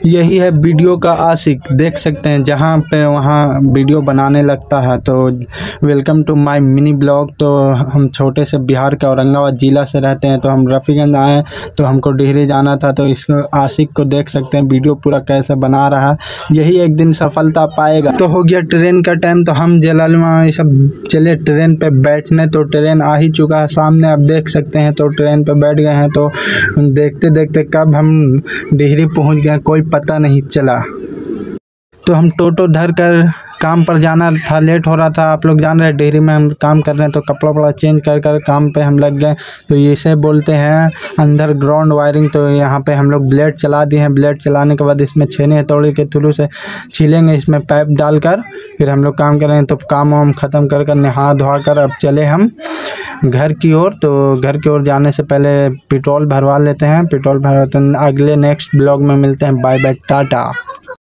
यही है वीडियो का आशिक, देख सकते हैं जहाँ पे वहाँ वीडियो बनाने लगता है। तो welcome to my mini blog. तो हम छोटे से बिहार के औरंगाबाद ज़िला से रहते हैं, तो हम रफ़ीगंज आए तो हमको डिहरी जाना था। तो इस आशिक को देख सकते हैं वीडियो पूरा कैसे बना रहा है, यही एक दिन सफलता पाएगा। तो हो गया ट्रेन का टाइम, तो हम जलालमा ये सब चले ट्रेन पे बैठने। तो ट्रेन आ ही चुका है सामने, आप देख सकते हैं। तो ट्रेन पे बैठ गए हैं, तो देखते देखते कब हम डिहरी पहुंच गए कोई पता नहीं चला। तो हम टोटो धर कर काम पर जाना था, लेट हो रहा था। आप लोग जान रहे हैं डिहरी में हम काम कर रहे हैं, तो कपड़ा वपड़ा चेंज कर कर काम पे हम लग गए। तो इसे बोलते हैं अंडरग्राउंड वायरिंग। तो यहाँ पे हम लोग ब्लेड चला दिए हैं। ब्लेड चलाने के बाद इसमें छेने हथौड़ी के थ्रू से छीलेंगे, इसमें पाइप डालकर फिर हम लोग काम करेंगे। तो काम वाम ख़त्म कर कर नहा धोआ कर अब चले हम घर की ओर। तो घर की ओर जाने से पहले पेट्रोल भरवा लेते हैं। पेट्रोल भरवाते हैं। अगले नेक्स्ट ब्लॉग में मिलते हैं। Bye bye, Tata.